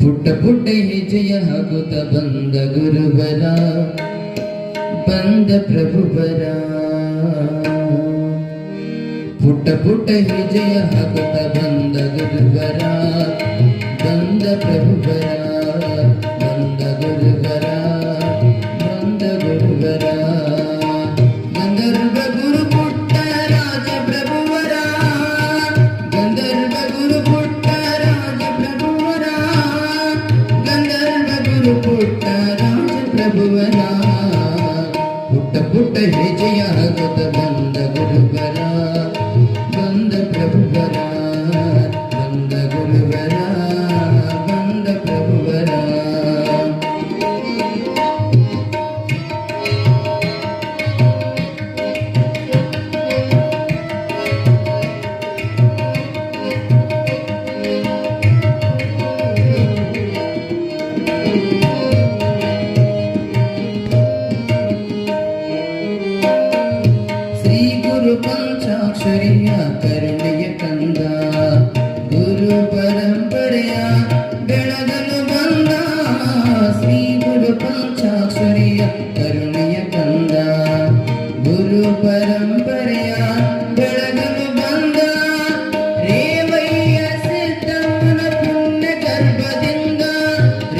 ಪುಟ್ಟ ಪುಟ್ಟ ಹೆಜ್ಜೆಯ ಹಾಕುತ್ತ ಬಂದ ಗುರುವರ, ಬಂದ ಪ್ರಭುವರ. ಪುಟ್ಟ ಪುಟ್ಟ ಹೆಜ್ಜೆಯ ಹಾಕುತ್ತ ಬಂದ ಗುರುವರ, ಬಂದ ಪ್ರಭುವರ, ಬಂದ ಗುರುವರ, ಬಂದ ಗುರುವರ. ಗಂಧರ್ವ ಗುರು ಪುಟ್ಟ ರಾಜ ಪ್ರಭುವರ, ಗಂಧರ್ವ ಗುರು ಪುಟ್ಟ ರಾಜ ಪ್ರಭುವರ, ಗಂಧರ್ವ ಗುರು ಪುಟ್ಟ ರಾಜ ಪ್ರಭುವರ. ಪುಟ್ಟ ಪುಟ್ಟ ಹೆಜ್ಜೆಯ ಹಾಕುತ್ತ ಬಂದ ಗುರುವರ, ಬಂದ ಪ್ರಭುವರ, ಬಂದ ಗುರುವರ, ಬಂದ ಪ್ರಭುವರ. ಶ್ರೀ ಗುರು ಪಂಚಾಕ್ಷರಿಯ ಕರುಣೆಯ ಕಂದ, ಗುರು ಪರಂಪರೆಯ ಬೆಳಗಲು ಬಂದ. ಶ್ರೀ ಗುರು ಪಂಚಾಕ್ಷರಿಯ ಕರುಣೆಯ ಕಂದ, ಗುರು ಪರಂಪರೆಯ ಬೆಳಗಲು ಬಂದ. ರೇವಯ್ಯ ಸಿದ್ದಮ್ಮನ ಪುಣ್ಯ ಗರ್ಭದಿಂದ,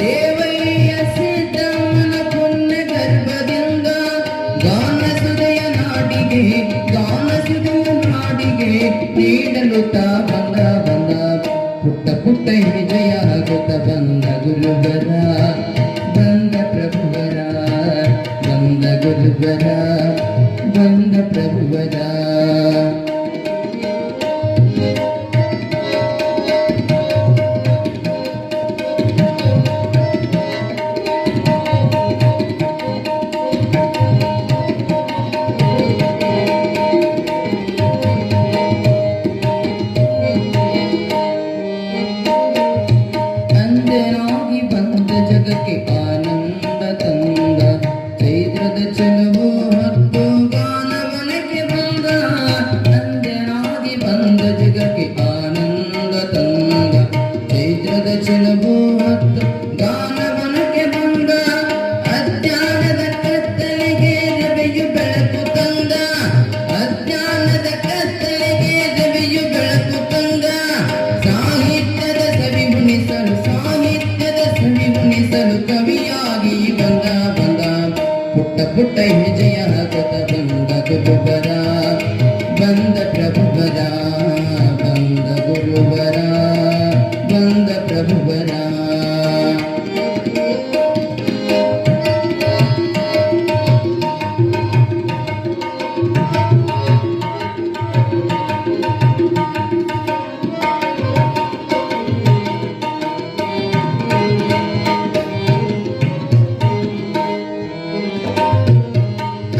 ರೇವಯ್ಯ ಸಿದ್ದಮ್ಮನ ಪುಣ್ಯ ಗರ್ಭದಿಂದ ಗಾನ ಸುದಯ ನಾಡಿಗೆ, ಗಾನ ಸುದಯ ನಾಡಿಗೆ ನೀಡಲು ತಾ ಬಂದ ಬಂದ. ಪುಟ್ಟ ಪುಟ್ಟ ಹೆಜ್ಜೆಯ ಹಾಕುತ್ತ ಬಂದ ಗುರುವರ, ಬಂದ ಪ್ರಭುವರ, ಬಂದ ಗುರುವರ, ಬಂದ ಪ್ರಭುವರ. ಅಂದನಾಗಿ ಬಂದ ಜಗಕ್ಕೆ ಆನಂದ ತಂದ, ಚೈತ್ರದ ಚೆಲುವು ಹತ್ತು ಗಾನವನಕ್ಕೆ ಬಂದ. ಅಂದನಾಗಿ ಬಂದ ಜಗಕ್ಕೆ ಆನಂದ ತಂದ, ಚೈತ್ರದ ಚೆಲುವು ಹತ್ತು ಗಾನವನಕ್ಕೆ ಬಂದ. ಅಜ್ಞಾನದ ಕತ್ತಲಿಗೆ ರವಿಯು ಬೆಳಕು ತಂದ, ಅಜ್ಞಾನದ ಕತ್ತಲಿಗೆ ರವಿಯು ಬೆಳಕು ತಂದ. ಸಾಹಿತ್ಯದ ಸವಿ ಉಣಿಸಲು, ಸಾಹಿತ್ಯದ ಸವಿ ಉಣಿಸಲು ಕವಿಯಾಗಿ ಬಂದ ಬಂದ. ಪುಟ್ಟ ಪುಟ್ಟ ಹೆಜ್ಜೆಯ ಹಾಕುತ್ತ ಬಂದ ಗುರುವರ, ಬಂದ ಪ್ರಭುವರ, ಬಂದ ಗುರುವರ, ಬಂದ ಪ್ರಭುವರ.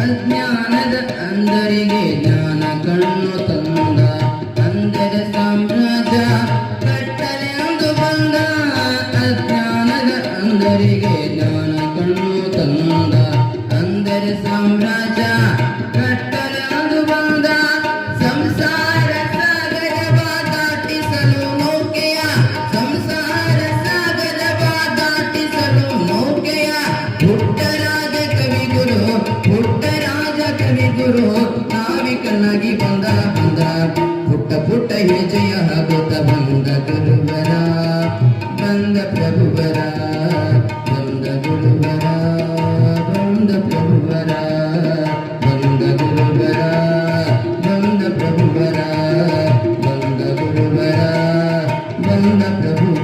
ಅಜ್ಞಾನದ ಅಂದರಿಗೆ ಜ್ಞಾನ ಕಣ್ಣು ತಂದ, ಅಂಧರ ಸಾಮ್ರಾಜ್ಯ ಕಟ್ಟಲೆಂದು ಬಂದ. ಅಜ್ಞಾನದ ಅಂದರಿಗೆ ಜ್ಞಾನ ಕಣ್ಣು ತಂದ, ಅಂಧರ ಸಾಮ್ರಾಜ್ಯ ಕಟ್ಟಲೆಂದು ಬಂದ. ಸಂಸಾರ ಸಾಗರವ ದಾಟಿಸಲು ನೌಕೆಯ, ಸಂಸಾರ ಸಾಗರವ ದಾಟಿಸಲು ನೌಕೆಯ. ಪುಟ್ಟರಾಜ ಕವಿಗುರು, ಪುಟ್ಟರಾಜ ಕವಿಗುರು ನಾವಿಕನಾಗಿ ಬಂದ ಬಂದ. ಪುಟ್ಟ ಪುಟ್ಟ ಹೆಜ್ಜೆಯ ಹಾಕುತ್ತ ಬಂದ ಗುರುವರ, ಬಂದ ಪ್ರಭುವರ, ಬಂದ ಗುರುವರ, ಬಂದ ಪ್ರಭುವರ, ಬಂದ ಗುರುವರ, ಬಂದ ಪ್ರಭುವರ, ಬಂದ ಗುರುವರ, ಬಂದ ಪ್ರಭುವರ.